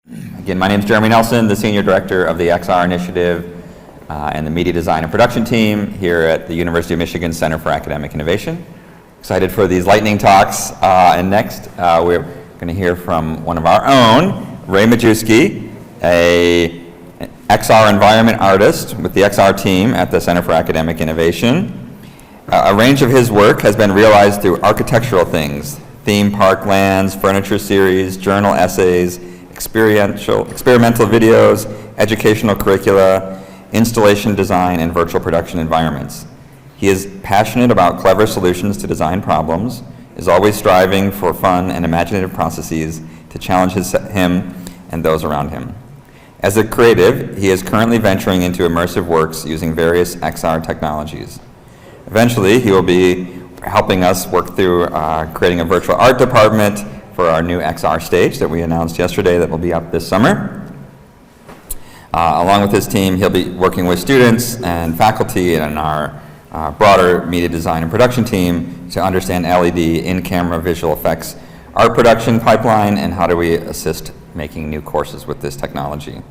Again, my name is Jeremy Nelson, the Senior Director of the XR Initiative and the Media Design and Production Team here at the University of Michigan Center for Academic Innovation. Excited for these lightning talks. And next, we're going to hear from one of our own, Ray Majewski, an XR environment artist with the XR team at the Center for Academic Innovation. A range of his work has been realized through architectural things, theme park lands, furniture series, journal essays, experimental videos, educational curricula, installation design, and virtual production environments. He is passionate about clever solutions to design problems, is always striving for fun and imaginative processes to challenge him and those around him. As a creative, he is currently venturing into immersive works using various XR technologies. Eventually, he will be helping us work through creating a virtual art department for our new XR stage that we announced yesterday that will be up this summer. Along with his team, he'll be working with students and faculty and our broader media design and production team to understand LED in-camera visual effects, art production pipeline, and how do we assist making new courses with this technology.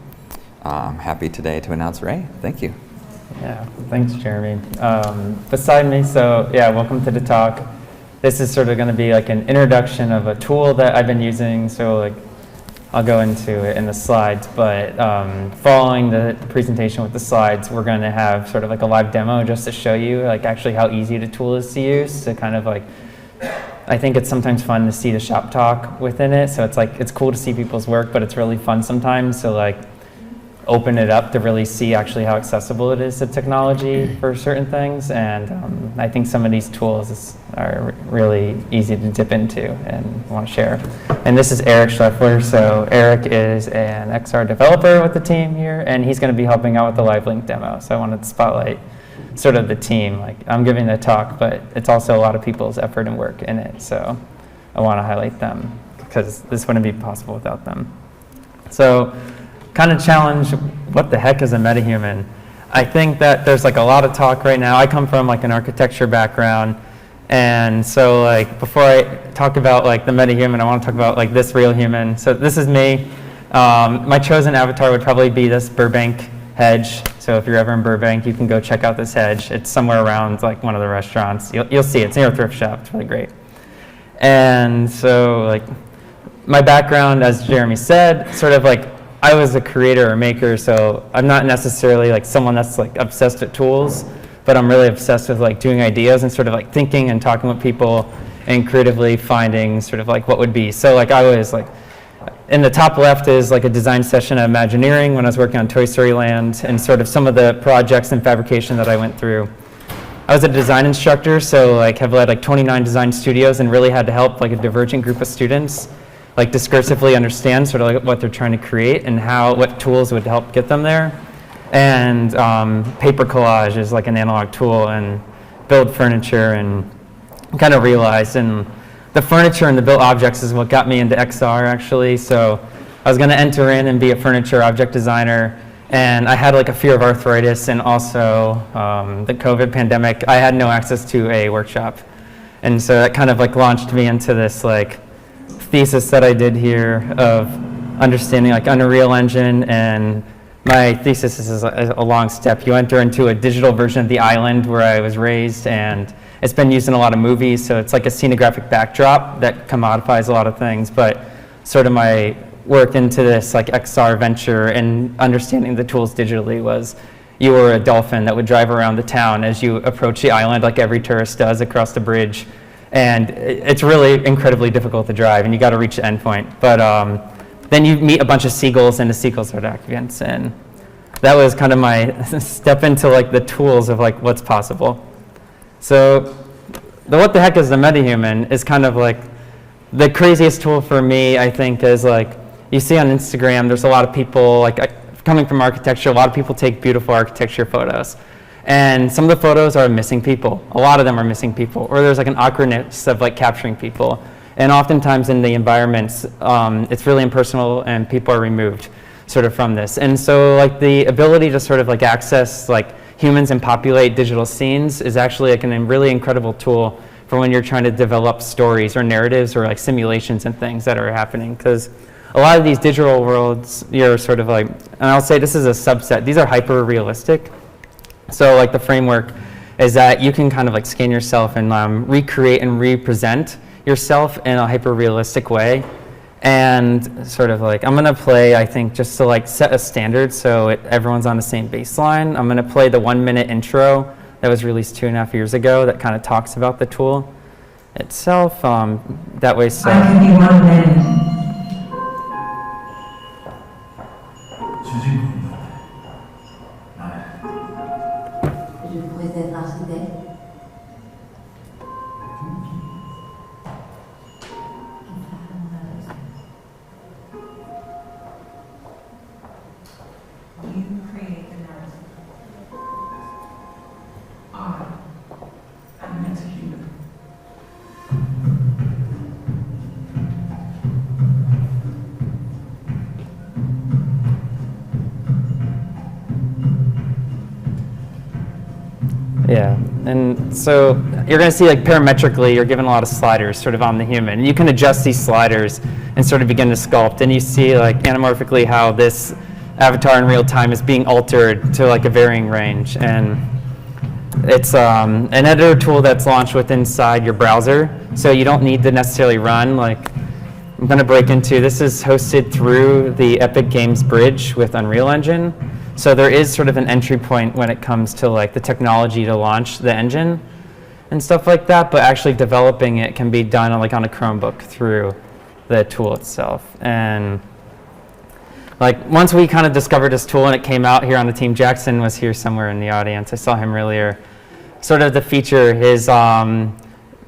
I'm happy today to announce Ray. Thank you. Yeah, thanks, Jeremy. Beside me, so yeah, welcome to the talk. This is sort of going to be like an introduction of a tool that I've been using, so like I'll go into it in the slides, but following the presentation with the slides, we're going to have sort of like a live demo just to show you like actually how easy the tool is to use, to kind of like, I think it's sometimes fun to see the shop talk within it, so it's like, it's cool to see people's work, but it's really fun sometimes to like open it up to really see actually how accessible it is to technology for certain things. And I think some of these tools are really easy to dip into and want to share. And this is Eric Schleffler. So Eric is an XR developer with the team here, and he's going to be helping out with the live link demo. So I wanted to spotlight sort of the team. Like, I'm giving the talk, but it's also a lot of people's effort and work in it. So I want to highlight them because this wouldn't be possible without them. So kind of challenge, what the heck is a metahuman? I think that there's like a lot of talk right now. I come from like an architecture background, and so like before I talk about like the metahuman, I want to talk about like this real human. So this is me. My chosen avatar would probably be this Burbank hedge. So if you're ever in Burbank, you can go check out this hedge. It's somewhere around like one of the restaurants. You'll see it. It's near a thrift shop. It's really great. And so like my background, as Jeremy said, sort of like I was a creator or maker, so I'm not necessarily like someone that's like obsessed with tools, but I'm really obsessed with like doing ideas and sort of like thinking and talking with people and creatively finding sort of like what would be. So like I was like, in the top left is like a design session at Imagineering when I was working on Toy Story Land and sort of some of the projects and fabrication that I went through. I was a design instructor, so like have led like 29 design studios and really had to help like a divergent group of students like discursively understand sort of like what they're trying to create and what tools would help get them there. And paper collage is like an analog tool, and build furniture, and kind of realized, and the furniture and the built objects is what got me into XR actually. So I was gonna enter in and be a furniture object designer, and I had like a fear of arthritis and also the COVID pandemic. I had no access to a workshop. And so that kind of like launched me into this like thesis that I did here of understanding like Unreal Engine. And my thesis is a long step. You enter into a digital version of the island where I was raised, and it's been used in a lot of movies, so it's like a scenographic backdrop that commodifies a lot of things. But sort of my work into this like XR venture and understanding the tools digitally was you were a dolphin that would drive around the town as you approach the island like every tourist does across the bridge. And it's really incredibly difficult to drive, and you got to reach the endpoint. But then you meet a bunch of seagulls, and the seagulls are the occupants, and that was kind of my step into like the tools of like what's possible. So the what the heck is the metahuman is kind of like the craziest tool for me. I think is like you see on Instagram, there's a lot of people like coming from architecture. A lot of people take beautiful architecture photos. And some of the photos are missing people. A lot of them are missing people. Or there's like an awkwardness of like capturing people. And oftentimes in the environments, it's really impersonal and people are removed sort of from this. And so like the ability to sort of like access like humans and populate digital scenes is actually like a really incredible tool for when you're trying to develop stories or narratives or like simulations and things that are happening. Because a lot of these digital worlds, you're sort of like, and I'll say this is a subset, these are hyper realistic. So like the framework is that you can kind of like scan yourself and recreate and represent yourself in a hyper realistic way. And sort of like, I'm gonna play, I think, just to like set a standard so everyone's on the same baseline. I'm gonna play the 1 minute intro that was released 2.5 years ago that kind of talks about the tool itself. That way, so. I can be 1 minute. Je vous présente l'architecte. You create the narrative. I'm an executor. Yeah, and so you're going to see like parametrically, you're given a lot of sliders sort of on the human. And you can adjust these sliders and sort of begin to sculpt. And you see like anamorphically how this avatar in real time is being altered to like a varying range. And it's an editor tool that's launched with inside your browser. So you don't need to necessarily run like, I'm going to break into, this is hosted through the Epic Games Bridge with Unreal Engine. So there is sort of an entry point when it comes to like the technology to launch the engine and stuff like that, but actually developing it can be done on, like on a Chromebook through the tool itself. And like once we kind of discovered this tool and it came out here on the team, Jackson was here somewhere in the audience. I saw him earlier. Sort of the feature, his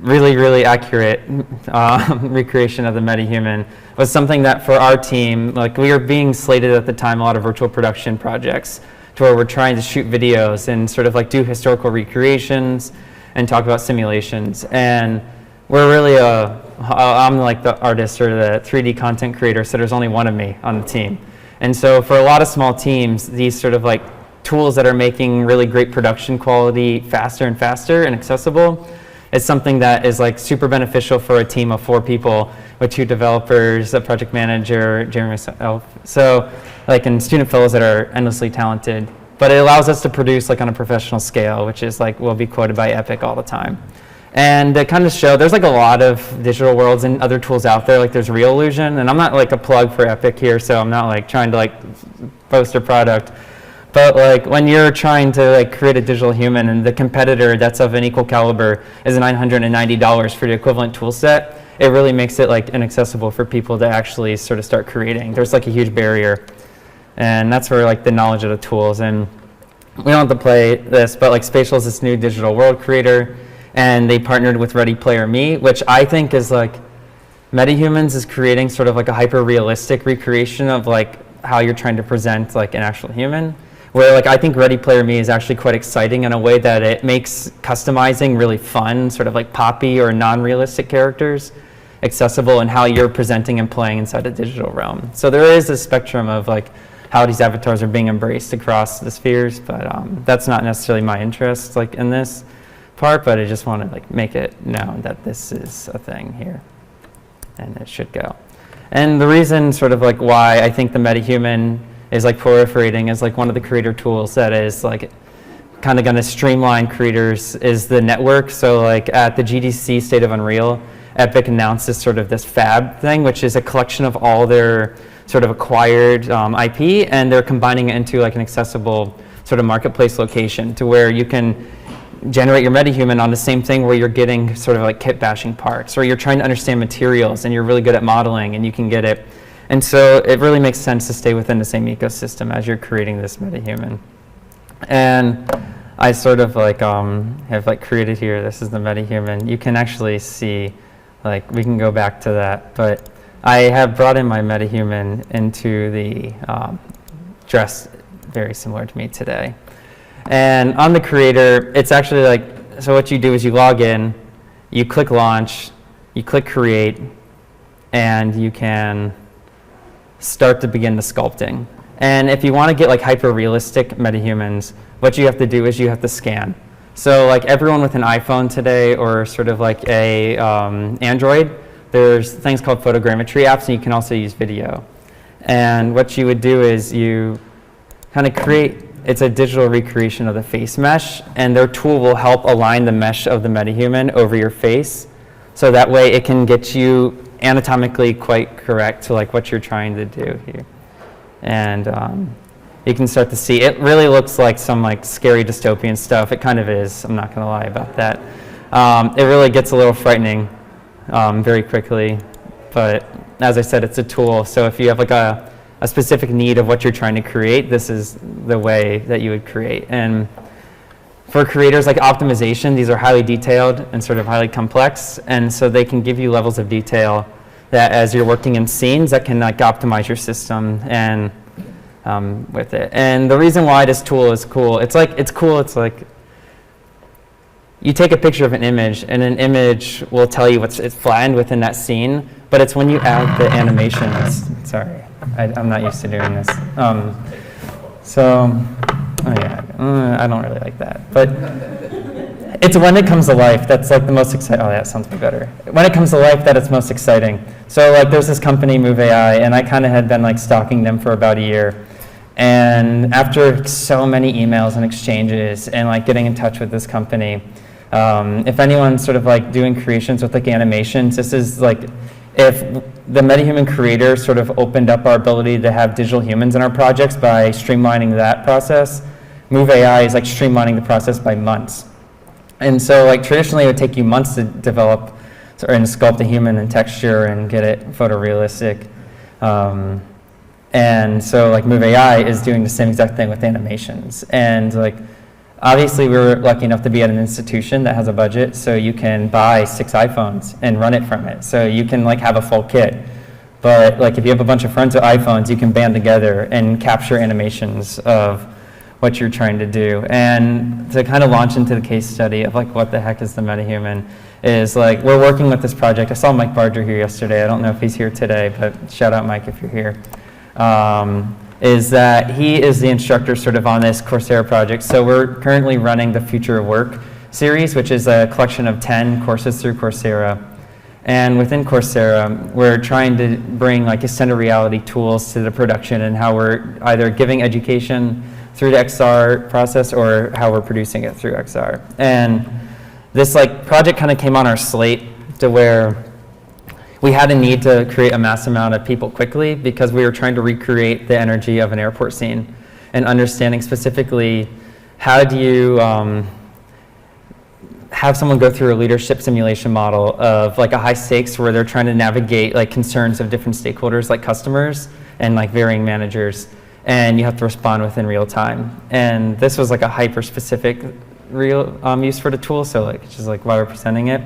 really, really accurate recreation of the Metahuman was something that for our team, like we were being slated at the time, a lot of virtual production projects to where we're trying to shoot videos and sort of like do historical recreations and talk about simulations. And we're really, I'm like the artist or the 3D content creator, so there's only one of me on the team. And so for a lot of small teams, these sort of like tools that are making really great production quality faster and faster and accessible, it's something that is like super beneficial for a team of 4 people with 2 developers, a project manager, Jeremy, myself. So like, and student fellows that are endlessly talented. But it allows us to produce like on a professional scale, which is like, will be quoted by Epic all the time. And to kind of show, there's like a lot of digital worlds and other tools out there, like there's Real Illusion, and I'm not like a plug for Epic here, so I'm not like trying to like post a product. But like when you're trying to like create a digital human and the competitor that's of an equal caliber is $990 for the equivalent tool set, it really makes it like inaccessible for people to actually sort of start creating. There's like a huge barrier. And that's where like the knowledge of the tools, and we don't have to play this, but like Spatial is this new digital world creator, and they partnered with Ready Player Me, which I think is like, Metahumans is creating sort of like a hyper realistic recreation of like how you're trying to present like an actual human. Where like I think Ready Player Me is actually quite exciting in a way that it makes customizing really fun, sort of like poppy or non-realistic characters accessible in how you're presenting and playing inside a digital realm. So there is a spectrum of like how these avatars are being embraced across the spheres, but that's not necessarily my interest like in this part, but I just want to like make it known that this is a thing here and it should go. And the reason sort of like why I think the Metahuman is like proliferating as like one of the creator tools that is like kind of going to streamline creators is the network. So like at the GDC State of Unreal, Epic announced this sort of this Fab thing, which is a collection of all their sort of acquired IP, and they're combining it into like an accessible sort of marketplace location to where you can generate your Metahuman on the same thing where you're getting sort of like kit bashing parts, or you're trying to understand materials and you're really good at modeling and you can get it. And so it really makes sense to stay within the same ecosystem as you're creating this Metahuman. And I sort of like have like created here, this is the Metahuman. You can actually see, like we can go back to that, but I have brought in my Metahuman into the dress very similar to me today. And on the creator, it's actually like, so what you do is you log in, you click launch, you click create, and you can start to begin the sculpting. And if you want to get like hyper realistic Metahumans, what you have to do is you have to scan. So like everyone with an iPhone today or sort of like a Android, there's things called photogrammetry apps, and you can also use video. And what you would do is you kind of create, it's a digital recreation of the face mesh, and their tool will help align the mesh of the metahuman over your face. So that way it can get you anatomically quite correct to like what you're trying to do here. And you can start to see, it really looks like some like scary dystopian stuff. It kind of is, I'm not gonna lie about that. It really gets a little frightening very quickly. But as I said, it's a tool. So if you have like a specific need of what you're trying to create, this is the way that you would create. And for creators like optimization, these are highly detailed and sort of highly complex. And so they can give you levels of detail that as you're working in scenes that can like optimize your system and with it. And the reason why this tool is cool, it's like you take a picture of an image and an image will tell you it's flattened within that scene, but it's when you add the animations. Sorry, I'm not used to doing this. I don't really like that. But it's when it comes to life that's like the most exciting. Oh, that sounds way better. When it comes to life, that it's most exciting. So like there's this company, Move AI, and I kind of had been like stalking them for about a year. And after so many emails and exchanges and like getting in touch with this company, if anyone's sort of like doing creations with like animations, this is like if the Metahuman creator sort of opened up our ability to have digital humans in our projects by streamlining that process, Move AI is like streamlining the process by months. And so like traditionally it would take you months to develop and sculpt a human and texture and get it photorealistic. And so like Move AI is doing the same exact thing with animations. And like obviously we were lucky enough to be at an institution that has a budget, so you can buy 6 iPhones and run it from it. So you can like have a full kit. But like if you have a bunch of friends with iPhones, you can band together and capture animations of what you're trying to do. And to kind of launch into the case study of like what the heck is the metahuman is like we're working with this project. I saw Mike Barger here yesterday. I don't know if he's here today, but shout out Mike if you're here. Is that he is the instructor sort of on this Coursera project. So we're currently running the Future of Work series, which is a collection of 10 courses through Coursera. And within Coursera, we're trying to bring like extended reality tools to the production and how we're either giving education through the XR process or how we're producing it through XR. And this like project kind of came on our slate to where we had a need to create a mass amount of people quickly because we were trying to recreate the energy of an airport scene and understanding specifically how do you have someone go through a leadership simulation model of like a high stakes where they're trying to navigate like concerns of different stakeholders like customers and like varying managers, and you have to respond within real time. And this was like a hyper specific real use for the tool, so like it's just like why we're presenting it.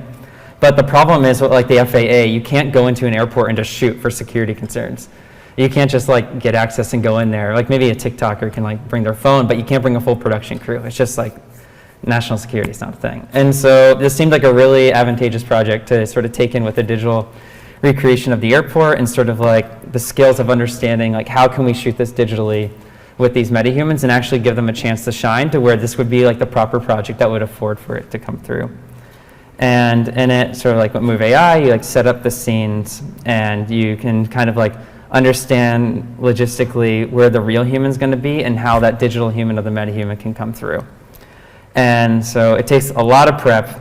But the problem is with like the FAA, you can't go into an airport and just shoot for security concerns. You can't just like get access and go in there. Like maybe a TikToker can like bring their phone, but you can't bring a full production crew. It's just like national security is not a thing. And so this seemed like a really advantageous project to sort of take in with the digital recreation of the airport and sort of like the skills of understanding like how can we shoot this digitally with these metahumans and actually give them a chance to shine to where this would be like the proper project that would afford for it to come through. And in it, sort of like with Move AI, you like set up the scenes and you can kind of like understand logistically where the real human's going to be and how that digital human of the metahuman can come through. And so it takes a lot of prep,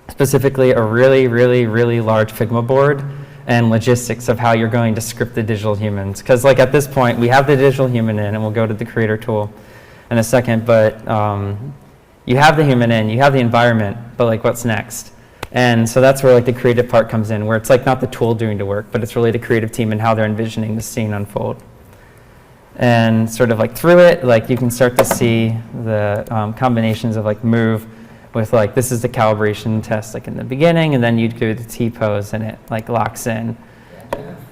specifically a really, really, really large Figma board and logistics of how you're going to script the digital humans. Because like at this point, we have the digital human in, and we'll go to the creator tool in a second, but you have the human in, you have the environment, but like what's next? And so that's where like the creative part comes in, where it's like not the tool doing the work, but it's really the creative team and how they're envisioning the scene unfold. And sort of like through it, like you can start to see the combinations of like move with like, this is the calibration test like in the beginning, and then you'd do the T-pose and it like locks in.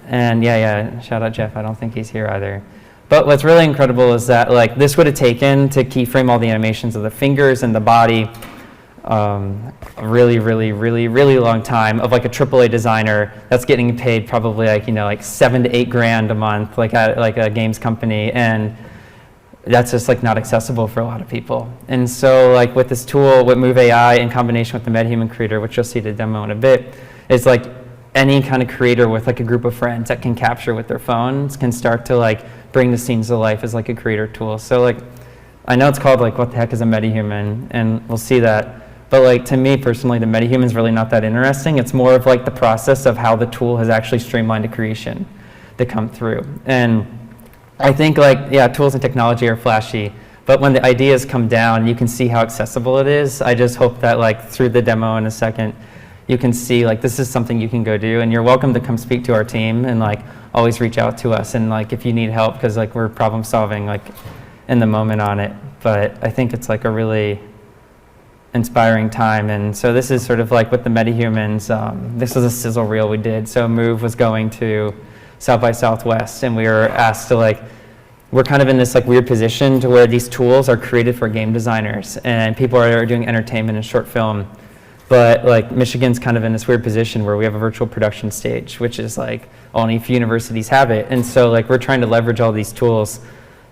And yeah, shout out Jeff, I don't think he's here either. But what's really incredible is that like this would have taken to keyframe all the animations of the fingers and the body a really, really, really, really long time of like a AAA designer that's getting paid probably like, you know, like $7 to $8 grand a month, like at like a games company, and that's just like not accessible for a lot of people. And so like with this tool, with Move AI in combination with the Metahuman creator, which you'll see the demo in a bit, it's like any kind of creator with like a group of friends that can capture with their phones can start to like bring the scenes to life as like a creator tool. So like, I know it's called like, what the heck is a metahuman? And we'll see that. But like, to me personally, the metahuman's really not that interesting. It's more of like the process of how the tool has actually streamlined a creation to come through. And I think like, yeah, tools and technology are flashy, but when the ideas come down, you can see how accessible it is. I just hope that like through the demo in a second, you can see like this is something you can go do, and you're welcome to come speak to our team and like always reach out to us, and like if you need help, because like we're problem solving like in the moment on it. But I think it's like a really inspiring time. And so this is sort of like with the Metahumans, this was a sizzle reel we did. So Move was going to South by Southwest, and we were asked to like, we're kind of in this like weird position to where these tools are created for game designers and people are doing entertainment and short film. But like Michigan's kind of in this weird position where we have a virtual production stage, which is like only a few universities have it. And so like we're trying to leverage all these tools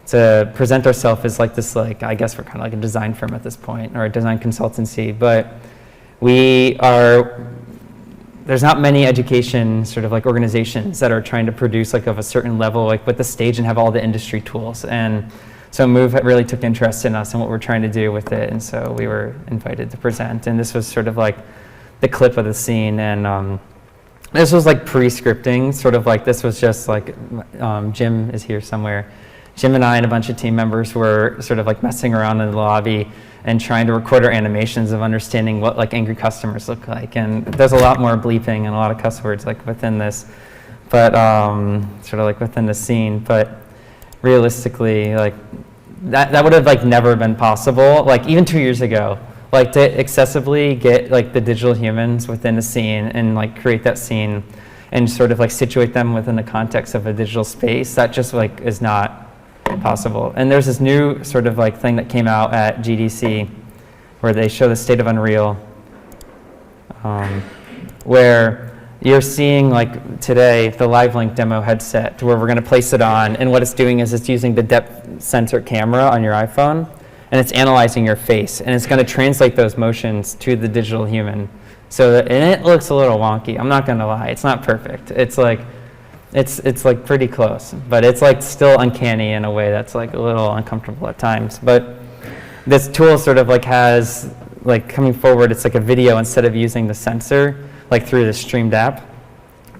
to present ourselves as like this, like, I guess we're kind of like a design firm at this point, or a design consultancy. But there's not many education sort of like organizations that are trying to produce like of a certain level, like with the stage and have all the industry tools. And so Move really took interest in us and what we're trying to do with it. And so we were invited to present. And this was sort of like the clip of the scene. And this was like pre-scripting, sort of like this was just like, Jim is here somewhere. Jim and I and a bunch of team members were sort of like messing around in the lobby and trying to record our animations of understanding what like angry customers look like. And there's a lot more bleeping and a lot of cuss words like within this, but sort of like within the scene. But realistically, like that would have like never been possible, like even 2 years ago, like to excessively get like the digital humans within a scene and like create that scene and sort of like situate them within the context of a digital space. That just like is not possible. And there's this new sort of like thing that came out at GDC where they show the state of Unreal, where you're seeing like today the live link demo headset to where we're going to place it on, and what it's doing is it's using the depth sensor camera on your iPhone, and it's analyzing your face, and it's going to translate those motions to the digital human. So that, and it looks a little wonky, I'm not going to lie, it's not perfect. It's like it's like pretty close, but it's like still uncanny in a way that's like a little uncomfortable at times. But this tool sort of like has like coming forward, it's like a video instead of using the sensor like through the streamed app,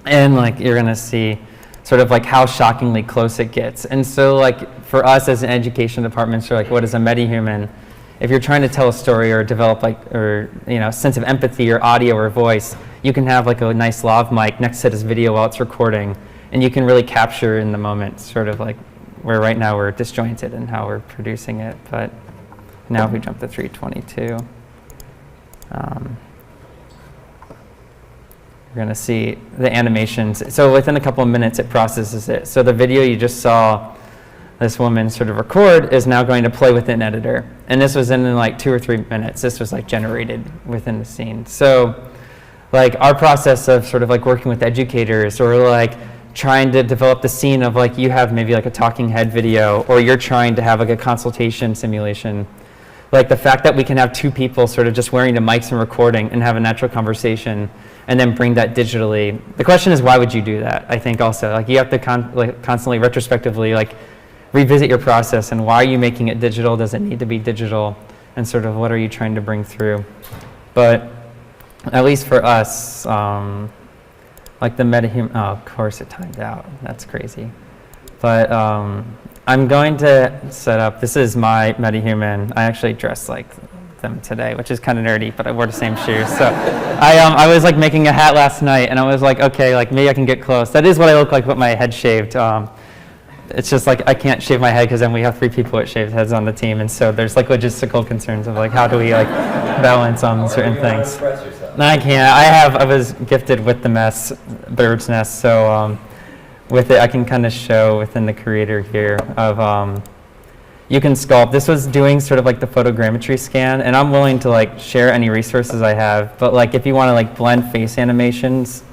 and like you're gonna see sort of like how shockingly close it gets. And so like for us as an education department, so like what is a metahuman? If you're trying to tell a story or develop like, or you know, sense of empathy or audio or voice, you can have like a nice lav mic next to this video while it's recording, and you can really capture in the moment, sort of like where right now we're disjointed in how we're producing it. But now if we jump to 322, you're going to see the animations. So within a couple of minutes, it processes it. So the video you just saw this woman sort of record is now going to play within editor. And this was in like 2 or 3 minutes. This was like generated within the scene. So like our process of sort of like working with educators, or like trying to develop the scene of like you have maybe like a talking head video, or you're trying to have like a consultation simulation. Like the fact that we can have 2 people sort of just wearing the mics and recording and have a natural conversation and then bring that digitally. The question is, why would you do that? I think also like you have to constantly retrospectively like revisit your process, and why are you making it digital? Does it need to be digital? And sort of what are you trying to bring through? But at least for us, like the metahuman, oh, of course it timed out. That's crazy. But I'm going to set up, this is my metahuman. I actually dressed like them today, which is kind of nerdy, but I wore the same shoes. So I was like making a hat last night, and I was like, okay, like maybe I can get close. That is what I look like with my head shaved. It's just like I can't shave my head because then we have 3 people with shaved heads on the team, and so there's like logistical concerns of like how do we like balance on certain things. No, I can't. I was gifted with the bird's nest, so with it I can kind of show within the creator here of you can sculpt. This was doing sort of like the photogrammetry scan, and I'm willing to like share any resources I have, but like if you want to like blend face animations,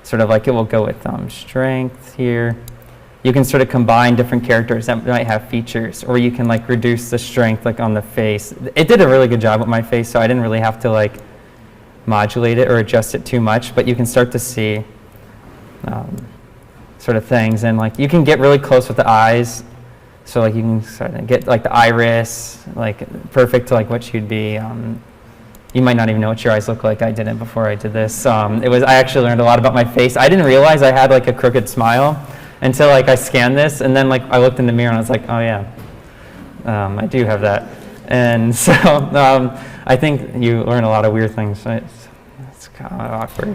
sort of like it will go with strength here. You can sort of combine different characters that might have features, or you can like reduce the strength like on the face. It did a really good job with my face, so I didn't really have to like modulate it or adjust it too much, but you can start to see sort of things. And like you can get really close with the eyes. So like you can sort of get like the iris, like perfect to like what you'd be. You might not even know what your eyes look like. I didn't before I did this. I actually learned a lot about my face. I didn't realize I had like a crooked smile until like I scanned this, and then like I looked in the mirror and I was like, oh yeah, I do have that. And so I think you learn a lot of weird things. It's kind of awkward.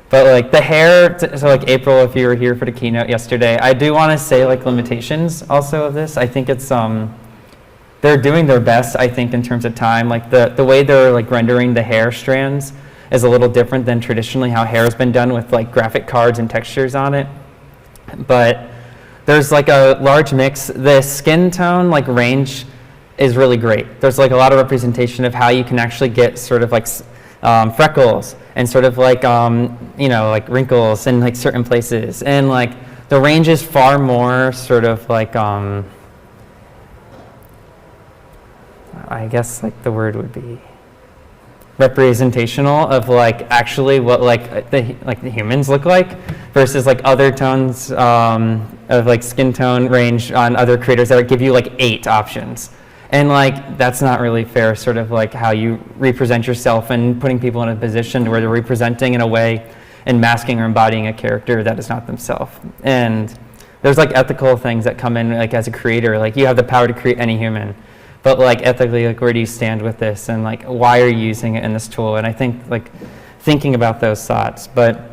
But like the hair, so like April, if you were here for the keynote yesterday, I do want to say like limitations also of this. I think it's they're doing their best, I think, in terms of time. Like the way they're like rendering the hair strands is a little different than traditionally how hair has been done with like graphic cards and textures on it. But there's like a large mix. The skin tone like range is really great. There's like a lot of representation of how you can actually get sort of like freckles and sort of like like wrinkles in like certain places, and like the range is far more sort of like I guess like the word would be representational of like actually what like the humans look like versus like other tones of like skin tone range on other creators that would give you like 8 options. And like that's not really fair, sort of like how you represent yourself and putting people in a position where they're representing in a way and masking or embodying a character that is not themselves. And there's like ethical things that come in like as a creator, like you have the power to create any human. But like ethically, like where do you stand with this, and like why are you using it in this tool? And I think like thinking about those thoughts. But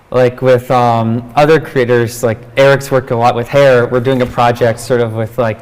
like with other creators, like Eric's worked a lot with hair. We're doing a project sort of with like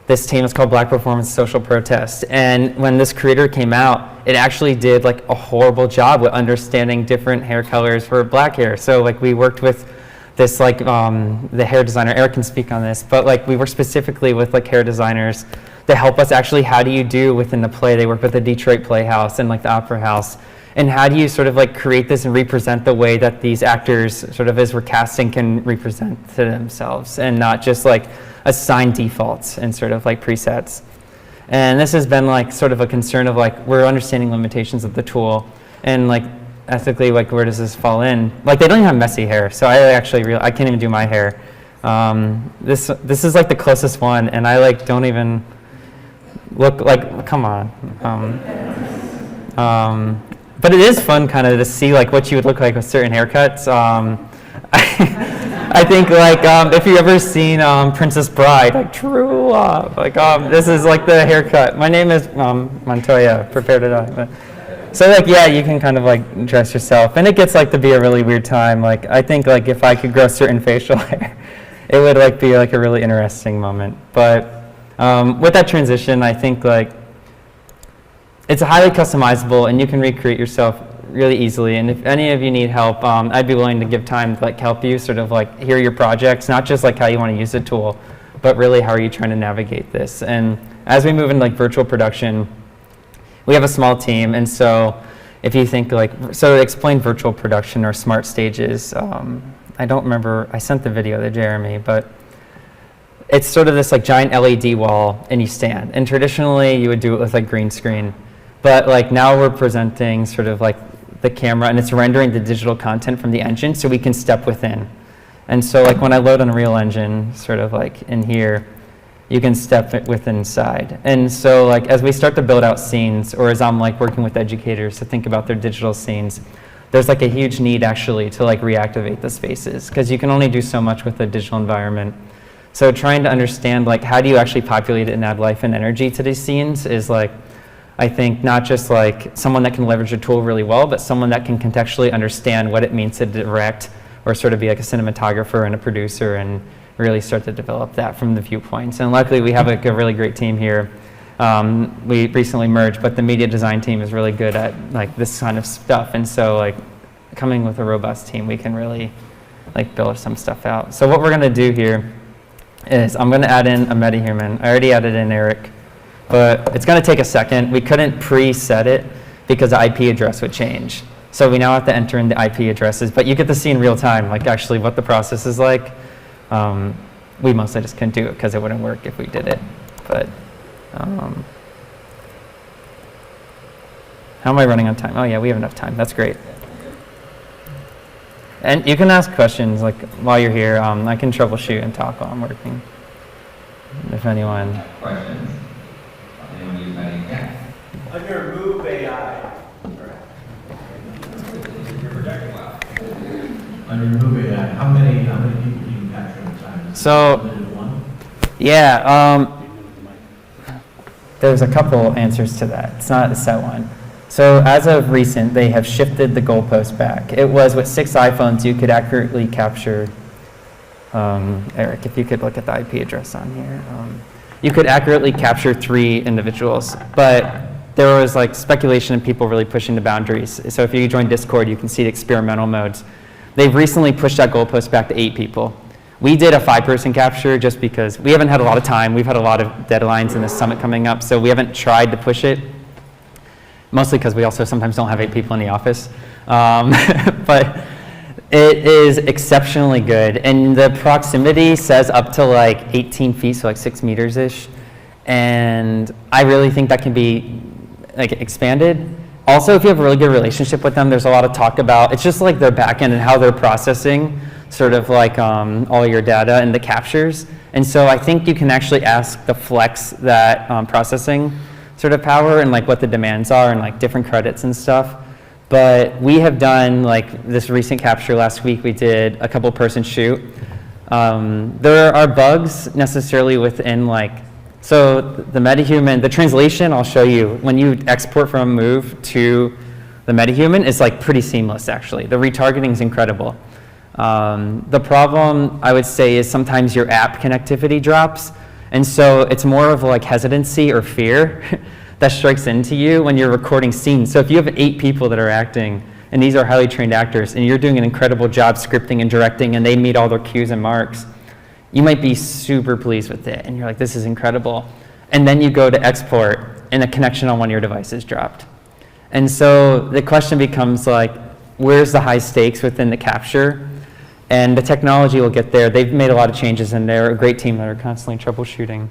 this team. It's called Black Performance Social Protest. And when this creator came out, it actually did like a horrible job with understanding different hair colors for black hair. So like we worked with this like the hair designer, Eric can speak on this, but like we work specifically with like hair designers to help us actually, how do you do within the play? They work with the Detroit Playhouse and like the Opera House. And how do you sort of like create this and represent the way that these actors sort of as we're casting can represent to themselves and not just like assign defaults and sort of like presets. And this has been like sort of a concern of like, we're understanding limitations of the tool and like ethically, like where does this fall in? Like they don't even have messy hair, so I actually I can't even do my hair. This is like the closest one, and I like don't even look like, come on. But it is fun kind of to see like what you would look like with certain haircuts. I think like if you've ever seen Princess Bride, like true love, like this is like the haircut. My name is Montoya, prepare to die. But, so like yeah, you can kind of like dress yourself, and it gets like to be a really weird time. Like I think like if I could grow certain facial hair, it would like be like a really interesting moment. But with that transition, I think like it's highly customizable, and you can recreate yourself really easily. And if any of you need help, I'd be willing to give time to like help you sort of like hear your projects, not just like how you want to use the tool, but really how are you trying to navigate this. And as we move into like virtual production, we have a small team, and so if you think like, so to explain virtual production or smart stages, I don't remember, I sent the video to Jeremy, but it's sort of this like giant LED wall and you stand. And traditionally you would do it with like green screen, but like now we're presenting sort of like the camera and it's rendering the digital content from the engine so we can step within. And so like when I load Unreal Engine, sort of like in here, you can step within inside. And so like as we start to build out scenes, or as I'm like working with educators to think about their digital scenes, there's like a huge need actually to like reactivate the spaces, because you can only do so much with a digital environment. So trying to understand like how do you actually populate it and add life and energy to these scenes is like, I think not just like someone that can leverage a tool really well, but someone that can contextually understand what it means to direct or sort of be like a cinematographer and a producer and really start to develop that from the viewpoints. And luckily we have like a really great team here. We recently merged, but the media design team is really good at like this kind of stuff. And so like coming with a robust team, we can really like build some stuff out. So what we're gonna do here is I'm gonna add in a metahuman. I already added in Eric, but it's gonna take a second. We couldn't preset it because the IP address would change. So we now have to enter in the IP addresses, but you get to see in real time, like actually what the process is like. We mostly just couldn't do it because it wouldn't work if we did it. But how am I running on time? Oh yeah, we have enough time. That's great. And you can ask questions like while you're here. I can troubleshoot and talk while I'm working. If anyone. Questions? Anyone use any? Yeah. Under Move AI, You're projecting well. under Move AI, how many people do you capture at a time? So- Limited to one? Yeah, there's a couple answers to that. It's not a set one. So as of recent, they have shifted the goalpost back. It was with 6 iPhones, you could accurately capture, Eric, if you could look at the IP address on here. You could accurately capture 3 individuals, but there was like speculation and people really pushing the boundaries. So if you join Discord, you can see the experimental modes. They've recently pushed that goalpost back to 8 people. We did a 5-person capture just because we haven't had a lot of time. We've had a lot of deadlines in the summit coming up, so we haven't tried to push it. Mostly because we also sometimes don't have 8 people in the office. But it is exceptionally good. And the proximity says up to like 18 feet, so like 6 meters-ish. And I really think that can be like expanded. Also, if you have a really good relationship with them, there's a lot of talk about, it's just like their backend and how they're processing sort of like all your data and the captures. And so I think you can actually ask the flex that processing sort of power and like what the demands are and like different credits and stuff. But we have done like this recent capture last week, we did a couple person shoot. There are bugs necessarily within like, so the Metahuman, the translation I'll show you, when you export from Move to the Metahuman, is like pretty seamless actually. The retargeting is incredible. The problem I would say is sometimes your app connectivity drops. And so it's more of like hesitancy or fear that strikes into you when you're recording scenes. So if you have 8 people that are acting, and these are highly trained actors, and you're doing an incredible job scripting and directing, and they meet all their cues and marks, you might be super pleased with it. And you're like, this is incredible. And then you go to export, and a connection on one of your devices dropped. And so the question becomes like, where's the high stakes within the capture? And the technology will get there. They've made a lot of changes, and they're a great team that are constantly troubleshooting.